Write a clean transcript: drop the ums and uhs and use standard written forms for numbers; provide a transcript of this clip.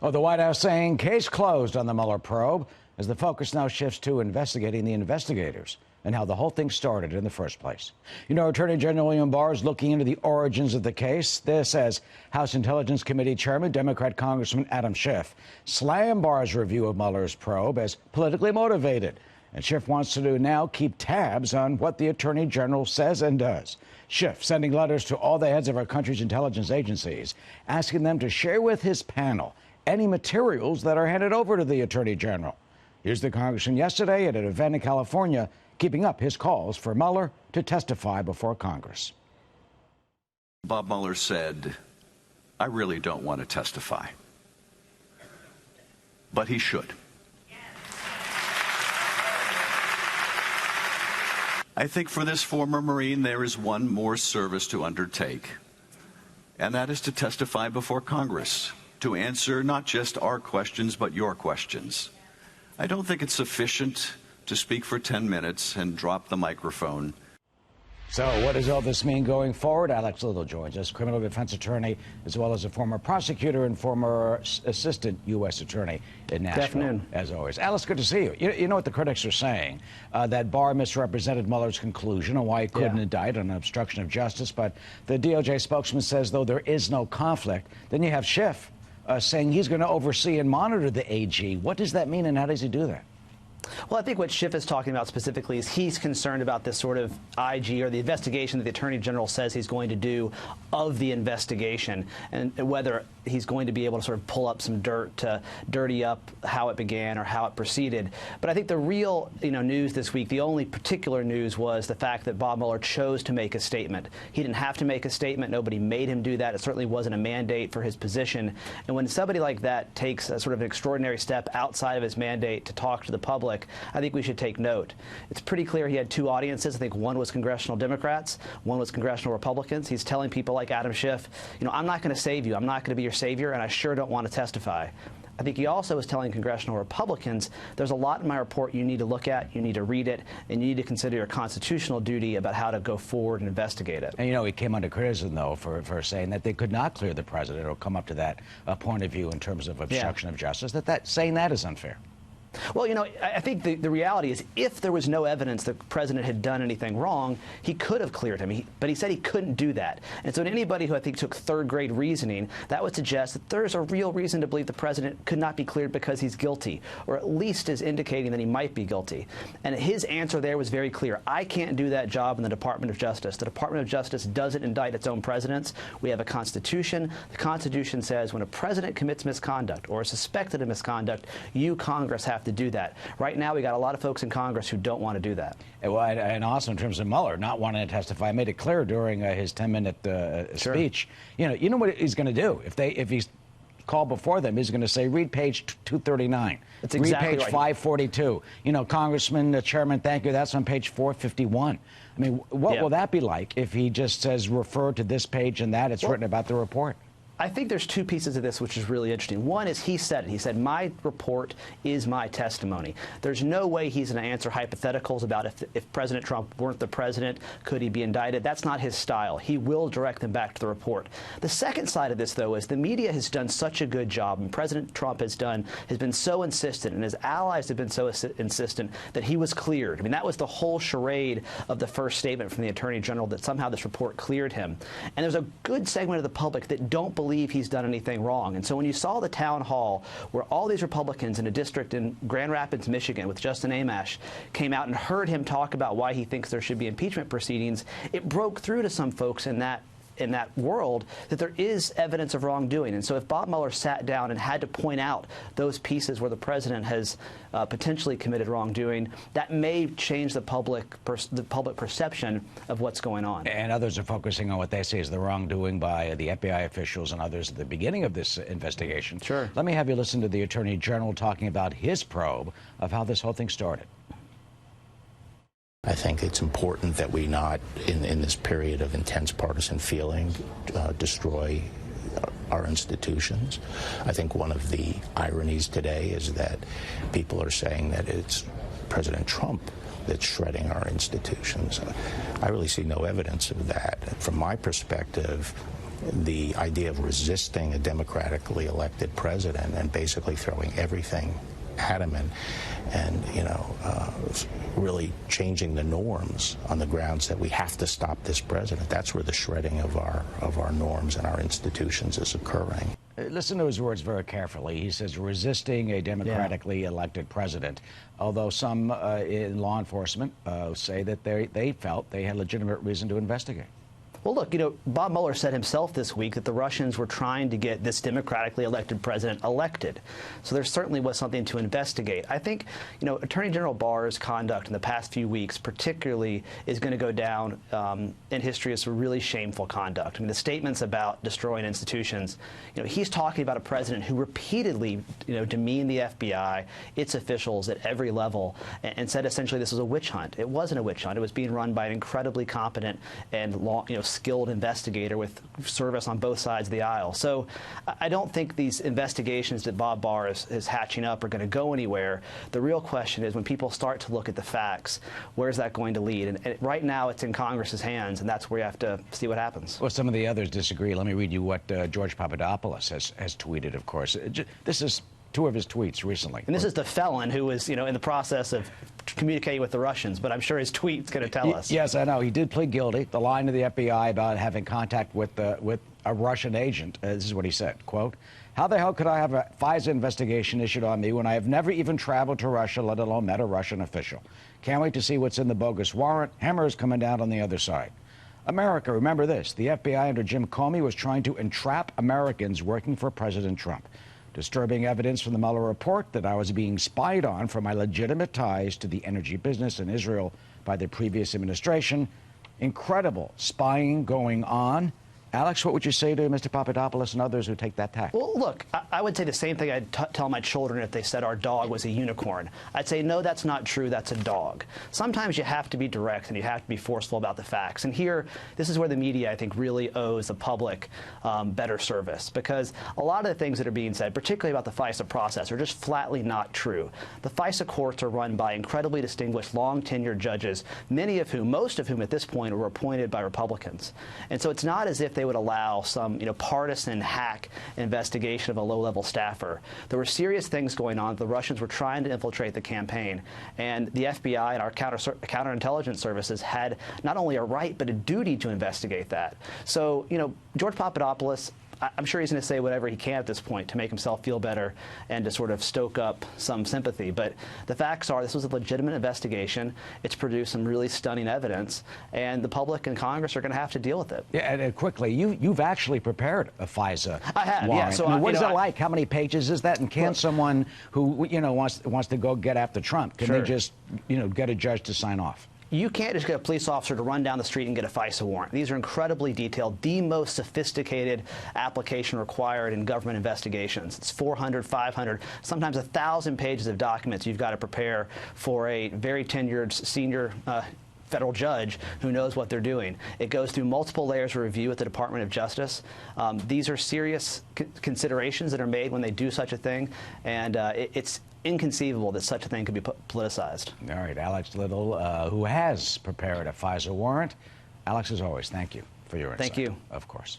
Oh, the White House saying case closed on the Mueller probe as the focus now shifts to investigating the investigators and how the whole thing started in the first place. You know, Attorney General William Barr is looking into the origins of the case. This as House Intelligence Committee Chairman, Democrat Congressman Adam Schiff, slammed Barr's review of Mueller's probe as politically motivated. And Schiff wants to now keep tabs on what the Attorney General says and does. Schiff sending letters to all the heads of our country's intelligence agencies, asking them to share with his panel any materials that are handed over to the Attorney General. Here's the congressman yesterday at an event in California, keeping up his calls for Mueller to testify before Congress. Bob Mueller said, I really don't want to testify, but he should. I think for this former Marine, there is one more service to undertake, and that is to testify before Congress, to answer not just our questions, but your questions. I don't think it's sufficient to speak for 10 minutes and drop the microphone. So what does all this mean going forward? Alex Little joins us, criminal defense attorney, as well as a former prosecutor and former assistant U.S. attorney in Nashville. Good afternoon. As always. Alex, good to see you. You know what the critics are saying, that Barr misrepresented Mueller's conclusion on why he couldn't indict on obstruction of justice. But the DOJ spokesman says, though there is no conflict, then you have Schiff saying he's going to oversee and monitor the AG. What does that mean, and how does he do that? Well, I think what Schiff is talking about specifically is he's concerned about this sort of IG or the investigation that the Attorney General says he's going to do of the investigation, and whether he's going to be able to sort of pull up some dirt to dirty up how it began or how it proceeded. But I think the real news this week, the only particular news, was the fact that Bob Mueller chose to make a statement. He didn't have to make a statement. Nobody made him do that. It certainly wasn't a mandate for his position. And when somebody like that takes a sort of an extraordinary step outside of his mandate to talk to the public, I think we should take note. It's pretty clear he had two audiences. I think one was congressional Democrats, one was congressional Republicans. He's telling people like Adam Schiff, I'm not going to save you. I'm not going to be your savior, and I sure don't want to testify. I think he also was telling congressional Republicans, there's a lot in my report you need to look at, you need to read it, and you need to consider your constitutional duty about how to go forward and investigate it. And, he came under criticism, though, for saying that they could not clear the president or come up to that point of view in terms of obstruction of justice, saying that is unfair. Well, I think the reality is if there was no evidence the president had done anything wrong, he could have cleared him. But he said he couldn't do that. And so to anybody who I think took third-grade reasoning, that would suggest that there's a real reason to believe the president could not be cleared because he's guilty, or at least is indicating that he might be guilty. And his answer there was very clear. I can't do that job in the Department of Justice. The Department of Justice doesn't indict its own presidents. We have a Constitution. The Constitution says when a president commits misconduct or is suspected of misconduct, you, Congress, have to do that. Right now, we got a lot of folks in Congress who don't want to do that. And also in terms of Mueller not wanting to testify, I made it clear during his 10-minute speech. You know what he's going to do if he's called before them. He's going to say, read page 239. That's exactly read page right. 542. Congressman, Chairman, thank you. That's on page 451. I mean, what will that be like if he just says refer to this page and that? It's written about the report. I think there's two pieces of this which is really interesting. One is he said it. He said, my report is my testimony. There's no way he's going to answer hypotheticals about if President Trump weren't the president, could he be indicted? That's not his style. He will direct them back to the report. The second side of this, though, is the media has done such a good job, and President Trump has been so insistent, and his allies have been so insistent that he was cleared. I mean, that was the whole charade of the first statement from the Attorney General, that somehow this report cleared him. And there's a good segment of the public that don't believe he's done anything wrong. And so when you saw the town hall where all these Republicans in a district in Grand Rapids, Michigan, with Justin Amash, came out and heard him talk about why he thinks there should be impeachment proceedings, it broke through to some folks in that world that there is evidence of wrongdoing. And so if Bob Mueller sat down and had to point out those pieces where the president has potentially committed wrongdoing, that may change the public perception of what's going on. And others are focusing on what they say is the wrongdoing by the FBI officials and others at the beginning of this investigation. Sure. Let me have you listen to the Attorney General talking about his probe of how this whole thing started. I think it's important that we not, in this period of intense partisan feeling, destroy our institutions. I think one of the ironies today is that people are saying that it's President Trump that's shredding our institutions. I really see no evidence of that. From my perspective, the idea of resisting a democratically elected president and basically throwing everything at him and really changing the norms on the grounds that we have to stop this president. That's where the shredding of our norms and our institutions is occurring. Listen to his words very carefully. He says resisting a democratically elected president, although some in law enforcement say that they felt they had legitimate reason to investigate. Well, look, Bob Mueller said himself this week that the Russians were trying to get this democratically elected president elected. So there certainly was something to investigate. I think, Attorney General Barr's conduct in the past few weeks particularly is going to go down in history as really shameful conduct. I mean, the statements about destroying institutions, he's talking about a president who repeatedly, demeaned the FBI, its officials at every level, and said essentially this was a witch hunt. It wasn't a witch hunt. It was being run by an incredibly competent and skilled investigator with service on both sides of the aisle. So I don't think these investigations that Bob Barr is hatching up are going to go anywhere. The real question is when people start to look at the facts, where's that going to lead? And right now it's in Congress's hands, and that's where you have to see what happens. Well, some of the others disagree. Let me read you what George Papadopoulos has tweeted, of course. This is two of his tweets recently. And this is the felon who was, in the process of communicating with the Russians, but I'm sure his tweet's going to tell us. Yes, I know. He did plead guilty. The line to the FBI about having contact with a Russian agent. This is what he said, quote, "How the hell could I have a FISA investigation issued on me when I have never even traveled to Russia, let alone met a Russian official? Can't wait to see what's in the bogus warrant. Hammers coming down on the other side. America, remember this. The FBI under Jim Comey was trying to entrap Americans working for President Trump. Disturbing evidence from the Mueller report that I was being spied on for my legitimate ties to the energy business in Israel by the previous administration. Incredible spying going on." Alex, what would you say to Mr. Papadopoulos and others who take that tack? Well, look, I would say the same thing I'd tell my children if they said our dog was a unicorn. I'd say, no, that's not true. That's a dog. Sometimes you have to be direct and you have to be forceful about the facts. And here, this is where the media, I think, really owes the public better service, because a lot of the things that are being said, particularly about the FISA process, are just flatly not true. The FISA courts are run by incredibly distinguished, long-tenured judges, most of whom at this point were appointed by Republicans. And so it's not as if they would allow some partisan hack investigation of a low-level staffer. There were serious things going on. The Russians were trying to infiltrate the campaign, and the FBI and our counterintelligence services had not only a right but a duty to investigate that. So, George Papadopoulos, I'm sure he's going to say whatever he can at this point to make himself feel better and to sort of stoke up some sympathy. But the facts are this was a legitimate investigation. It's produced some really stunning evidence, and the public and Congress are going to have to deal with it. Yeah, and quickly, you've actually prepared a FISA I have, warrant. yeah. So what is it like? How many pages is that? And can someone who wants to go get after Trump, can they just get a judge to sign off? You can't just get a police officer to run down the street and get a FISA warrant. These are incredibly detailed, the most sophisticated application required in government investigations. It's 400, 500, sometimes 1,000 pages of documents you've got to prepare for a very tenured senior federal judge who knows what they're doing. It goes through multiple layers of review at the Department of Justice. These are serious considerations that are made when they do such a thing, and it's inconceivable that such a thing could be politicized. All right, Alex Little, who has prepared a FISA warrant. Alex, as always, thank you for your insight. Thank you. Of course.